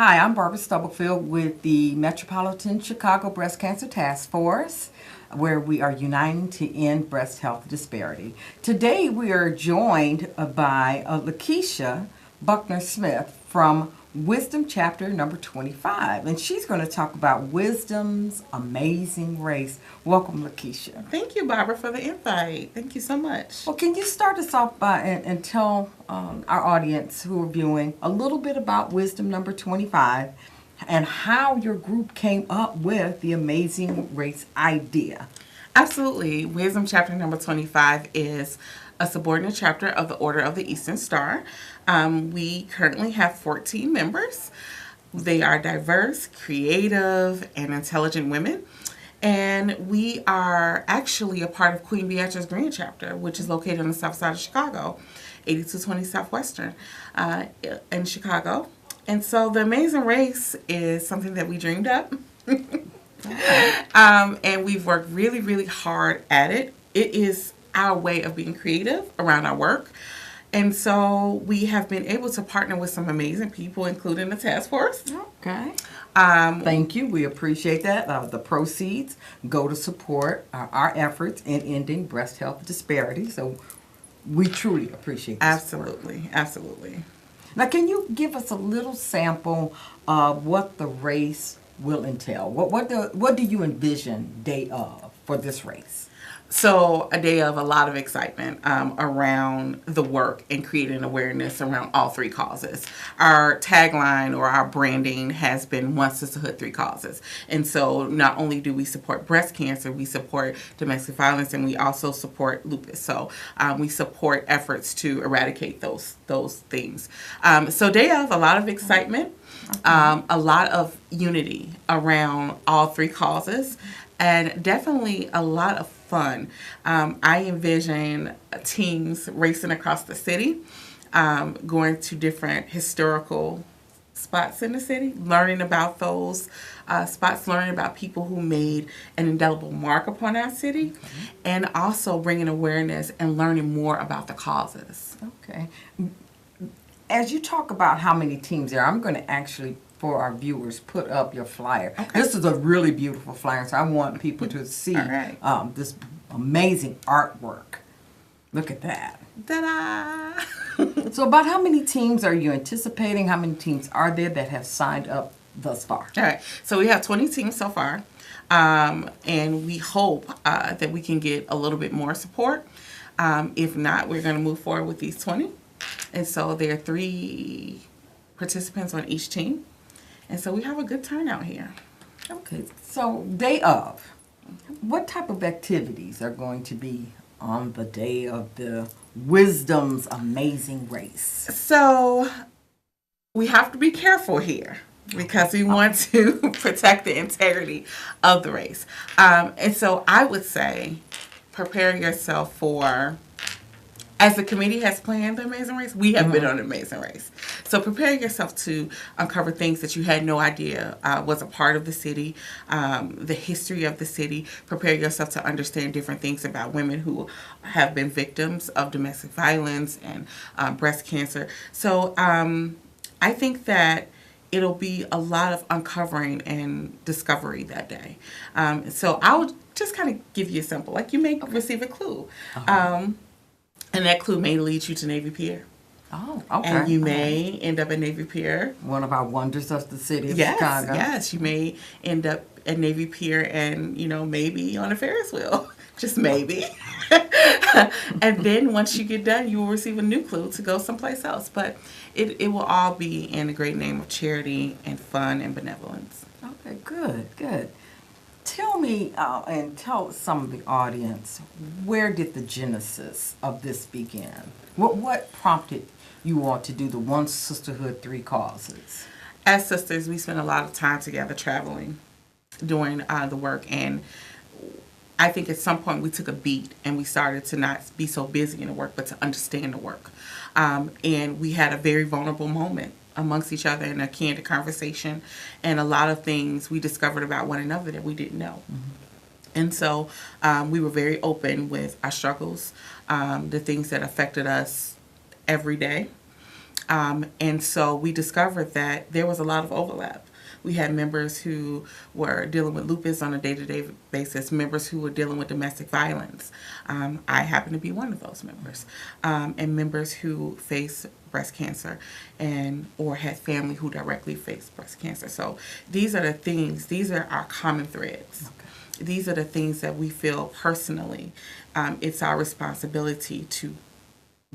Hi, I'm Barbara Stubblefield with the Metropolitan Chicago Breast Cancer Task Force, where we are uniting to end breast health disparity. Today we are joined by Lekeshia Buckner-Smith from Wisdom Chapter number 25, and she's going to talk about Wisdom's Amazing Race. Welcome, Lekeshia. Thank you, Barbara, for the invite. Thank you so much. Well, can you start us off by and tell our audience who are viewing a little bit about Wisdom number 25 and how your group came up with the Amazing Race idea? Absolutely. Wisdom chapter number 25 is a subordinate chapter of the Order of the Eastern Star. We currently have 14 members. They are diverse, creative, and intelligent women. And we are actually a part of Queen Beatrice Grand Chapter, which is located on the south side of Chicago, 8220 Southwestern in Chicago. And so the Amazing Race is something that we dreamed up. And we've worked really, really hard at it. It is our way of being creative around our work. And so we have been able to partner with some amazing people, including the task force. Okay. Thank you. We appreciate that. The proceeds go to support our efforts in ending breast health disparity. So we truly appreciate this. Absolutely. Support. Absolutely. Now, can you give us a little sample of what the race will entail? What do you envision day of for this race? So a day of a lot of excitement around the work and creating awareness around all three causes. Our tagline or our branding has been One Sisterhood, Three Causes. And so not only do we support breast cancer, we support domestic violence, and we also support lupus. So we support efforts to eradicate those things. So day of a lot of excitement, a lot of unity around all three causes, and definitely a lot of fun. I envision teams racing across the city, going to different historical spots in the city, learning about those spots, learning about people who made an indelible mark upon our city, and also bringing awareness and learning more about the causes. Okay. As you talk about how many teams there are, I'm going to actually, for our viewers, put up your flyer. Okay. This is a really beautiful flyer, so I want people to see this amazing artwork. Look at that. Ta-da! So about how many teams are you anticipating? How many teams are there that have signed up thus far? All right. So we have 20 teams so far, and we hope that we can get a little bit more support. If not, we're going to move forward with these 20. And so there are 3 participants on each team. And so we have a good turnout here. Okay, so day of, what type of activities are going to be on the day of the Wisdom's Amazing Race? So we have to be careful here because we want to protect the integrity of the race. And so I would say prepare yourself for, as the committee has planned the Amazing Race, we have been on the Amazing Race. So prepare yourself to uncover things that you had no idea was a part of the city, the history of the city. Prepare yourself to understand different things about women who have been victims of domestic violence and breast cancer. So I think that it'll be a lot of uncovering and discovery that day. So I'll just kind of give you a sample. Like you may receive a clue. And that clue may lead you to Navy Pier. Oh, okay. And you may end up at Navy Pier. One of our wonders of the city of Yes, Chicago. yes. You may end up at Navy Pier and, maybe on a Ferris wheel. Just maybe. And then once you get done, you will receive a new clue to go someplace else. But it will all be in the great name of charity and fun and benevolence. Okay, good. Tell me and tell some of the audience, where did the genesis of this begin? What prompted you all to do the One Sisterhood, Three Causes? As sisters, we spend a lot of time together traveling, doing the work, and I think at some point we took a beat and we started to not be so busy in the work, but to understand the work. And we had a very vulnerable moment amongst each other in a candid conversation, and a lot of things we discovered about one another that we didn't know. And so we were very open with our struggles, the things that affected us every day. And so we discovered that there was a lot of overlap. We had members who were dealing with lupus on a day-to-day basis, members who were dealing with domestic violence. I happen to be one of those members, and members who face breast cancer and or had family who directly faced breast cancer. So these are the things, these are our common threads. Okay. These are the things that we feel personally. It's our responsibility to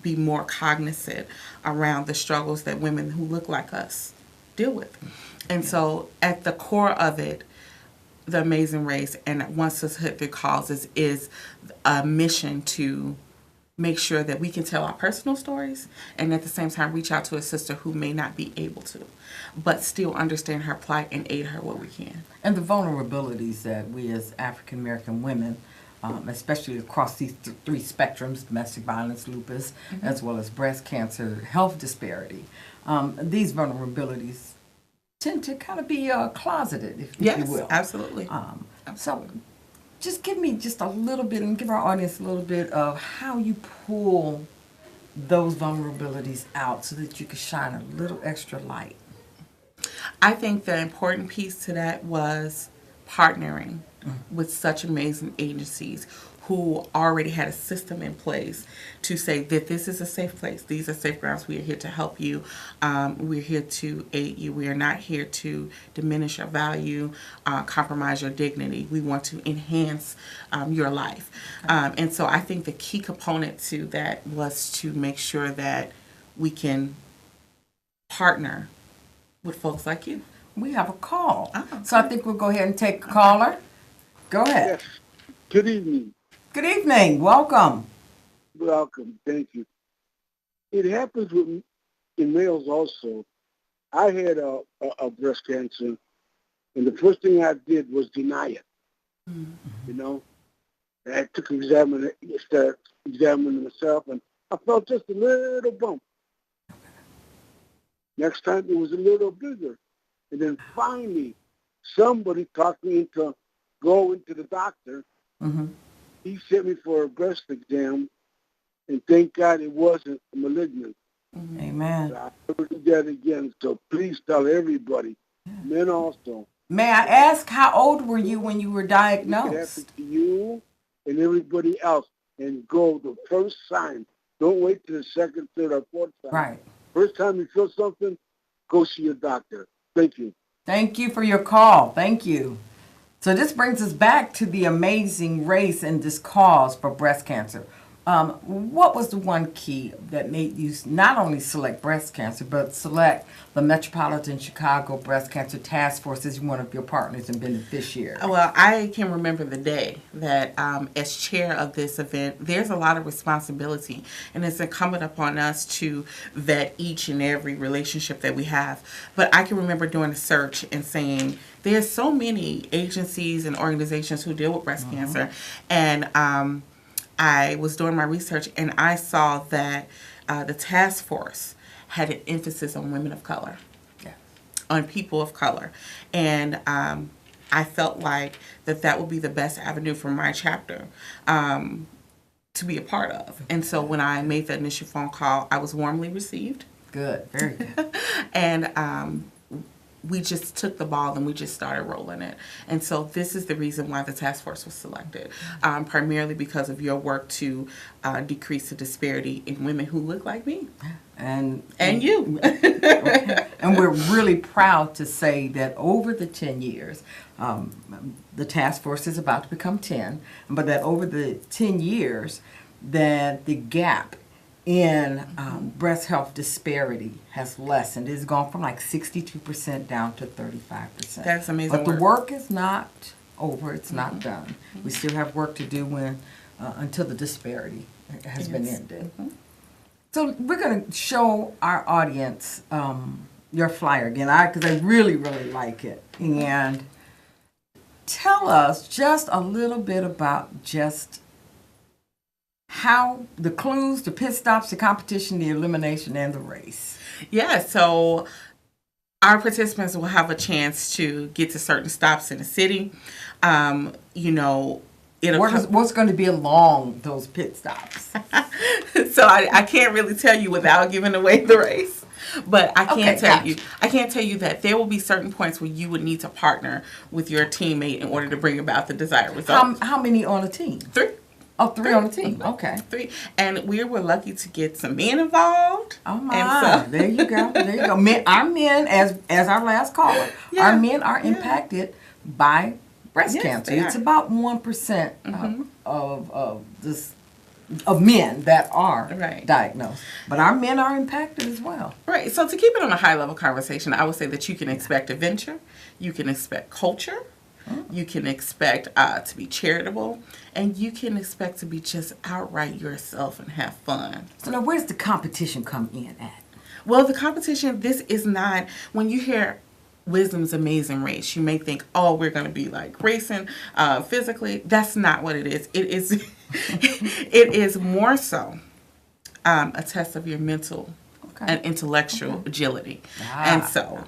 be more cognizant around the struggles that women who look like us deal with. And so at the core of it, the Amazing Race and One Sisterhood Three Causes is a mission to make sure that we can tell our personal stories and at the same time reach out to a sister who may not be able to, but still understand her plight and aid her where we can. And the vulnerabilities that we as African American women, especially across these three spectrums, domestic violence, lupus, as well as breast cancer, health disparity, these vulnerabilities tend to kind of be closeted, if you will. Yes, absolutely. So just give me just a little bit, and give our audience a little bit of how you pull those vulnerabilities out so that you can shine a little extra light. I think the important piece to that was partnering with such amazing agencies who already had a system in place to say that this is a safe place. These are safe grounds. We are here to help you. We're here to aid you. We are not here to diminish your value, compromise your dignity. We want to enhance your life. And so I think the key component to that was to make sure that we can partner with folks like you. We have a call. Oh, so I think we'll go ahead and take a caller. Go ahead. Yes. Good evening. Good evening. Welcome. Welcome. Thank you. It happens in males also. I had a breast cancer, and the first thing I did was deny it. Mm-hmm. You know, I took started examining myself, and I felt just a little bump. Next time it was a little bigger. And then finally, somebody talked me into going to the doctor. Mm-hmm. He sent me for a breast exam, and thank God it wasn't malignant. Mm-hmm. Amen. So I never do that again, so please tell everybody, men also. May I ask, how old were you when you were diagnosed? It happened to you and everybody else, and go the first sign. Don't wait till the second, third, or fourth sign. Right. First time you feel something, go see your doctor. Thank you. Thank you for your call. Thank you. So this brings us back to the amazing race and this cause for breast cancer. What was the one key that made you not only select breast cancer, but select the Metropolitan Chicago Breast Cancer Task Force as one of your partners and beneficiaries? Well, I can remember the day that as chair of this event, there's a lot of responsibility, and it's incumbent upon us to vet each and every relationship that we have. But I can remember doing a search and saying, there's so many agencies and organizations who deal with breast cancer, and I was doing my research and I saw that the task force had an emphasis on women of color, on people of color. And I felt like that would be the best avenue for my chapter to be a part of. And so when I made the initial phone call, I was warmly received. Good, very good. And we just took the ball and we just started rolling it. And so this is the reason why the task force was selected, primarily because of your work to decrease the disparity in women who look like me. And you. And we're really proud to say that over the 10 years, the task force is about to become 10, but that over the 10 years, that the gap in breast health disparity has lessened. It's gone from like 62% down to 35%. That's amazing. But the work is not over. It's not done. We still have work to do until the disparity has been ended. So we're going to show our audience your flyer again, because I really, really like it. And tell us just a little bit about just how the clues, the pit stops, the competition, the elimination, and the race. Yeah, so our participants will have a chance to get to certain stops in the city. What's going to be along those pit stops? So I can't really tell you without giving away the race. But I can Okay, tell you that there will be certain points where you would need to partner with your teammate in order to bring about the desired result. How many on a team? 3. Oh, three on a team. Okay. 3. And we were lucky to get some men involved. Oh my! And so, There you go. There you go. Our men, as our last caller, Yeah, our men are yeah. impacted by breast Yes, cancer. they It's are. about 1% of men that are Right. diagnosed, but our men are impacted as well. Right. So to keep it on a high level conversation, I would say that you can expect adventure, you can expect culture, you can expect to be charitable, and you can expect to be just outright yourself and have fun. So now, where's the competition come in at? Well, the competition, this is not, when you hear Wisdom's Amazing Race, you may think, oh, we're going to be like racing physically. That's not what it is. It is, it is more so a test of your mental and intellectual agility. And so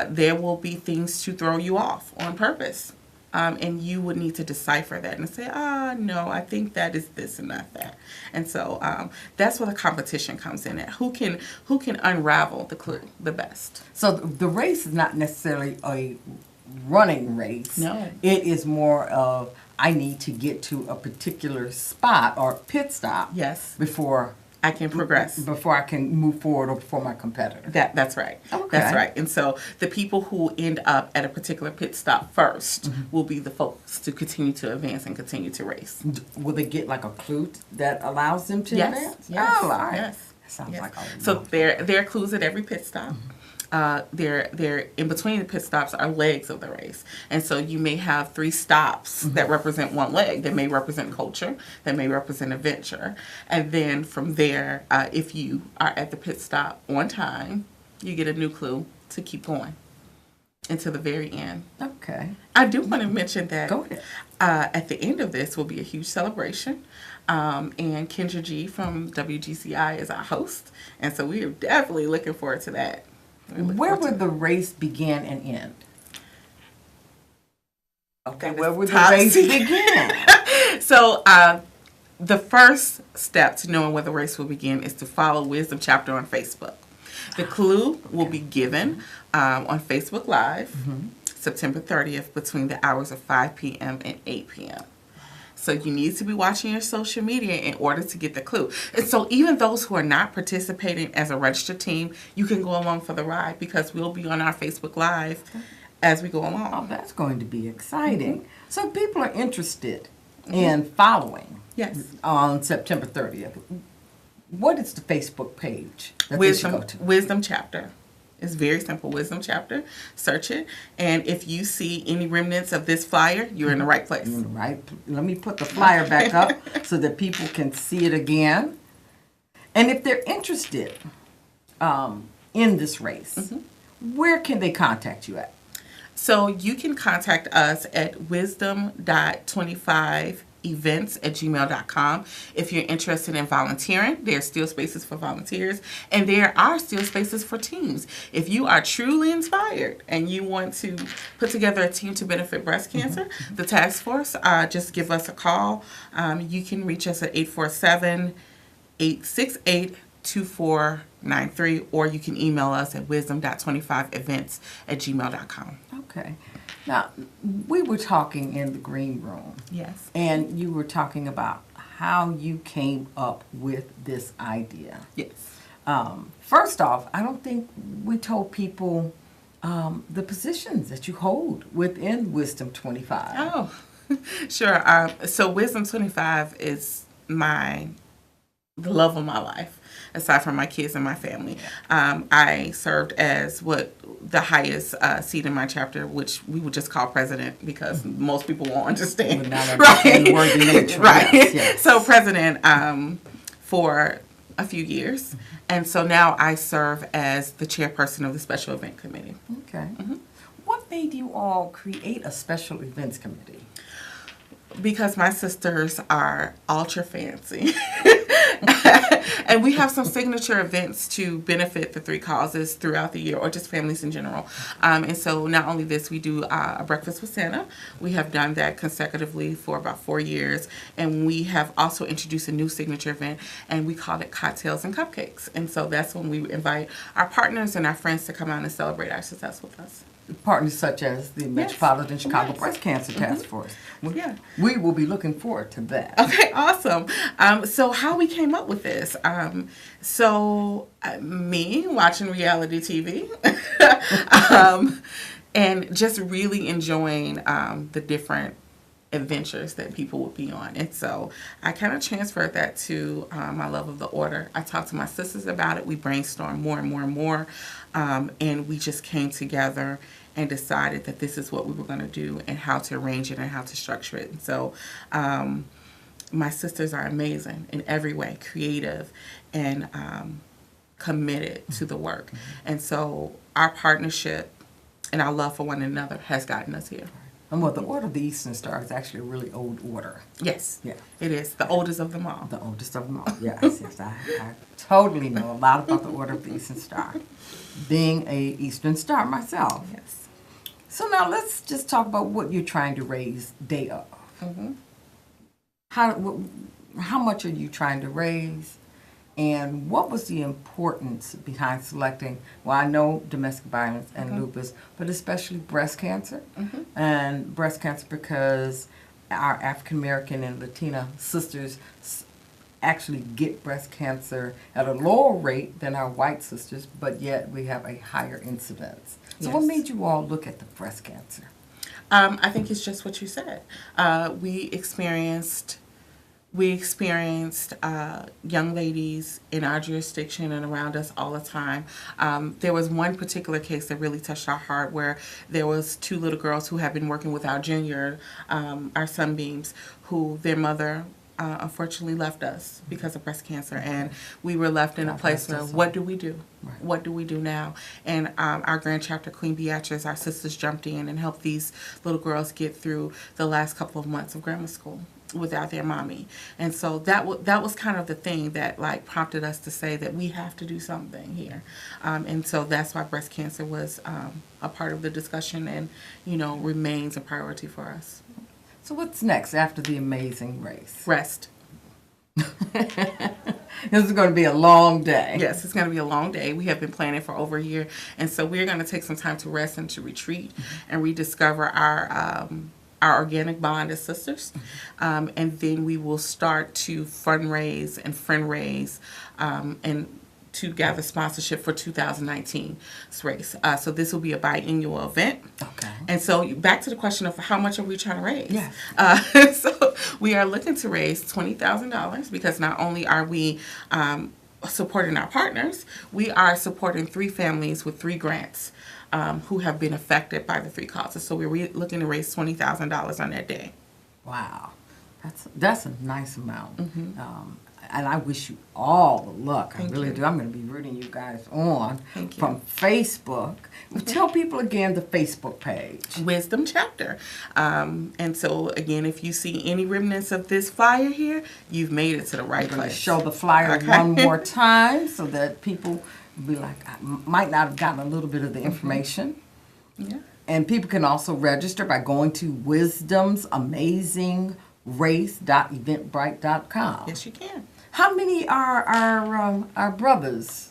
there will be things to throw you off on purpose. And you would need to decipher that and say, no, I think that is this and not that. And so that's where the competition comes in at. Who can unravel the clue the best? So the race is not necessarily a running race. No. It is more of, I need to get to a particular spot or pit stop. Yes. Before I can progress. Before I can move forward or before my competitor. That's right. Okay. That's right. And so the people who end up at a particular pit stop first will be the folks to continue to advance and continue to race. Will they get like a clue that allows them to Yes. advance? Yes. Oh, all right. Yes. That sounds Yes. like a So lot. there are clues at every pit stop. They're in between the pit stops are legs of the race. And so you may have 3 stops that represent one leg. That may represent culture. That may represent adventure. And then from there, if you are at the pit stop on time, you get a new clue to keep going until the very end. Okay. I do want to mention that Go ahead. at the end of this will be a huge celebration. And Kendra G from WGCI is our host. And so we are definitely looking forward to that. Where would the race begin and end? Okay, That where is would the top race secret. begin? So the first step to knowing where the race will begin is to follow Wisdom Chapter on Facebook. The clue will be given on Facebook Live September 30th between the hours of 5 p.m. and 8 p.m. So you need to be watching your social media in order to get the clue. And so even those who are not participating as a registered team, you can go along for the ride because we'll be on our Facebook Live as we go along. Oh, that's going to be exciting. So people are interested in following. Yes. On September 30th. What is the Facebook page that they should go to? Wisdom Chapter. It's very simple. Wisdom Chapter. Search it. And if you see any remnants of this flyer, you're in the right place. Right. Let me put the flyer back up so that people can see it again. And if they're interested in this race, where can they contact you at? So you can contact us at wisdom.25events@gmail.com. If you're interested in volunteering, there are still spaces for volunteers, and there are still spaces for teams. If you are truly inspired and you want to put together a team to benefit breast cancer, the task force, just give us a call. You can reach us at 847-868-2493, or you can email us at wisdom.25events@gmail.com. Okay. Now, we were talking in the green room. Yes. And you were talking about how you came up with this idea. Yes. First off, I don't think we told people the positions that you hold within Wisdom 25. Oh, sure. So Wisdom 25 is the love of my life, aside from my kids and my family. I served as the highest seat in my chapter, which we would just call president because most people won't understand. Would not understand the word nature. Right. Yes. So president for a few years. And so now I serve as the chairperson of the special event committee. Okay. What made you all create a special events committee? Because my sisters are ultra fancy And we have some signature events to benefit the three causes throughout the year, or just families in general. And so not only this, we do a breakfast with Santa. We have done that consecutively for about 4 years. And we have also introduced a new signature event, and we call it Cocktails and Cupcakes. And so that's when we invite our partners and our friends to come out and celebrate our success with us. Partners such as the Metropolitan Chicago Yes. Breast Cancer Task Force. Yeah. We will be looking forward to that. Okay, awesome. So how we came up with this? Me watching reality TV, and just really enjoying the different adventures that people would be on. And so I kind of transferred that to my love of the order. I talked to my sisters about it. We brainstormed more and more and more. And we just came together and decided that this is what we were going to do and how to arrange it and how to structure it. And so my sisters are amazing in every way, creative and committed to the work. And so our partnership and our love for one another has gotten us here. And well, the Order of the Eastern Star is actually a really old order. Yes, Yeah. it is. The oldest of them all. The oldest of them all. Yes, yes. I totally know a lot about the Order of the Eastern Star, being a Eastern Star myself. Yes. So now let's just talk about what you're trying to raise day of. Mm-hmm. How much are you trying to raise? And what was the importance behind selecting, well, I know domestic violence and lupus, but especially breast cancer? And breast cancer because our African American and Latina sisters actually get breast cancer at a lower rate than our white sisters, but yet we have a higher incidence. So what Yes. made you all look at the breast cancer? I think it's just what you said. We experienced young ladies in our jurisdiction and around us all the time. There was one particular case that really touched our heart where there was 2 little girls who had been working with our junior, our sunbeams, who their mother unfortunately left us because of breast cancer, and we were left in a place where, what do we do? Right. What do we do now? And our grand chapter, Queen Beatrice, our sisters jumped in and helped these little girls get through the last couple of months of grammar school without their mommy. And so that was kind of the thing that like prompted us to say that we have to do something here. And so that's why breast cancer was a part of the discussion and, remains a priority for us. So what's next after the amazing race? Rest. This is going to be a long day. Yes, it's going to be a long day. We have been planning for over a year. And so we're going to take some time to rest and to retreat and rediscover our organic bond as sisters. And then we will start to fundraise and friend raise and to gather sponsorship for 2019's race. So this will be a biannual event. Okay. And so back to the question of how much are we trying to raise? Yes. So we are looking to raise $20,000 because not only are we supporting our partners, we are supporting 3 families with 3 grants who have been affected by the 3 causes. So we're looking to raise $20,000 on that day. Wow. That's a nice amount. And I wish you all the luck. I really do. I'm going to be rooting you guys on from Facebook. Tell people again the Facebook page. Wisdom Chapter. And so, again, if you see any remnants of this flyer here, you've made it to the right I'm going to place. show the flyer one more time so that people will be like, I might not have gotten a little bit of the information. Yeah. And people can also register by going to wisdomsamazing.eventbrite.com. Yes, you can. How many are our brothers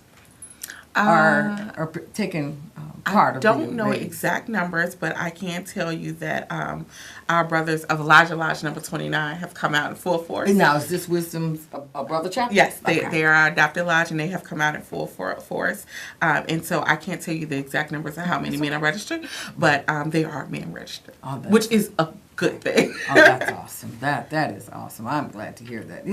are taking part of the I don't know race? exact numbers, but I can tell you that our brothers of Elijah Lodge number 29 have come out in full force. And now, is this Wisdom's a brother chapter? Yes, Okay. they are our adopted lodge, and they have come out in full force. And so I can't tell you the exact numbers of how many men are registered, but they are men registered, which is a good thing. Oh, that's awesome. That is awesome. I'm glad to hear that.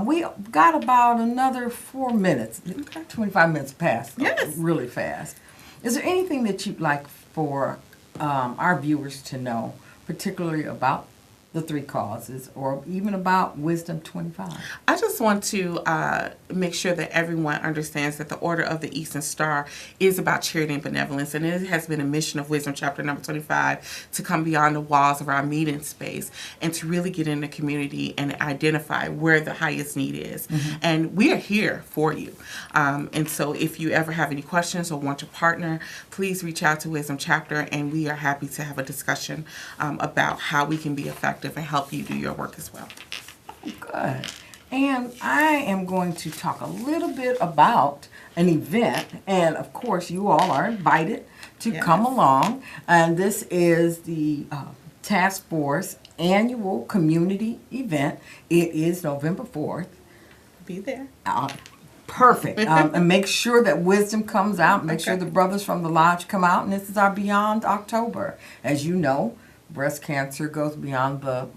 We got about another 4 minutes. 25 minutes passed. Yes. Really fast. Is there anything that you'd like for our viewers to know, particularly about the 3 causes or even about Wisdom 25? I just want to make sure that everyone understands that the Order of the Eastern Star is about charity and benevolence, and it has been a mission of Wisdom Chapter number 25 to come beyond the walls of our meeting space and to really get in the community and identify where the highest need is. And we are here for you. And so if you ever have any questions or want to partner, please reach out to Wisdom Chapter, and we are happy to have a discussion about how we can be effective and help you do your work as well. Good. And I am going to talk a little bit about an event, and of course you all are invited to come along. And this is the Task Force annual community event. It is November 4th. Be there. Perfect. And make sure that Wisdom comes out. Make sure the brothers from the lodge come out. And this is our Beyond October. As you know, breast cancer goes beyond the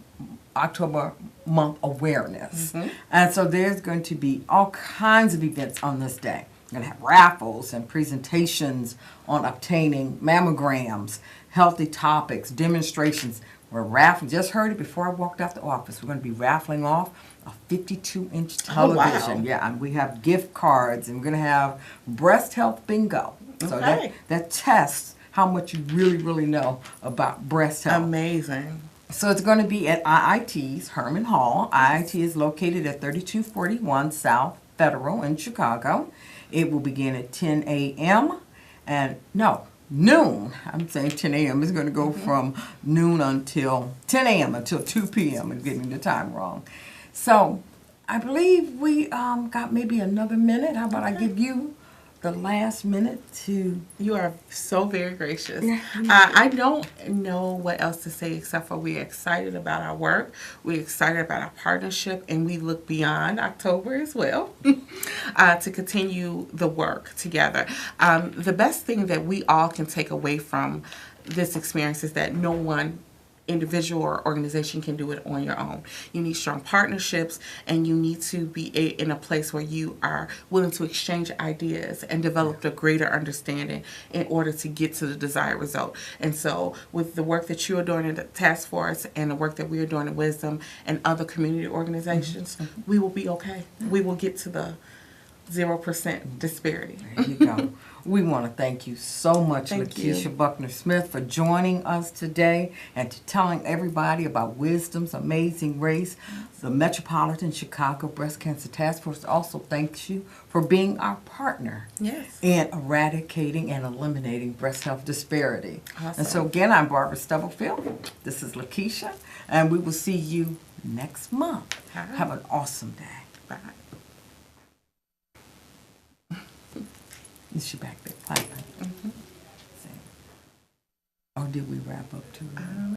October month awareness. And so there's going to be all kinds of events on this day. We're going to have raffles and presentations on obtaining mammograms, healthy topics, demonstrations. We're raffling. Just heard it before I walked out the office. We're going to be raffling off a 52-inch television. Oh, wow. Yeah, and we have gift cards, and we're going to have breast health bingo. So that tests how much you really, really know about breast health. Amazing. So it's going to be at IIT's Herman Hall. IIT is located at 3241 South Federal in Chicago. It will begin at 10 a.m. and noon. I'm saying 10 a.m. It's going to go from noon until 10 a.m. until 2 p.m. and getting the time wrong. So I believe we got maybe another minute. How about I give you the last minute to... You are so very gracious. I don't know what else to say except for we're excited about our work. We're excited about our partnership, and we look beyond October as well to continue the work together. The best thing that we all can take away from this experience is that no one individual or organization can do it on your own. You need strong partnerships, and you need to be in a place where you are willing to exchange ideas and develop a greater understanding in order to get to the desired result. And so with the work that you are doing in the task force and the work that we are doing in Wisdom and other community organizations, we will be okay. We will get to the 0% disparity. There you go. We want to thank you so much, Lekeshia Buckner-Smith, for joining us today and to telling everybody about Wisdom's amazing race. The Metropolitan Chicago Breast Cancer Task Force also thanks you for being our partner in eradicating and eliminating breast health disparity. Awesome. And so again, I'm Barbara Stubblefield. This is Lekeshia, and we will see you next month. Have an awesome day. Bye. Is she back there clapping? Or did we wrap up too early?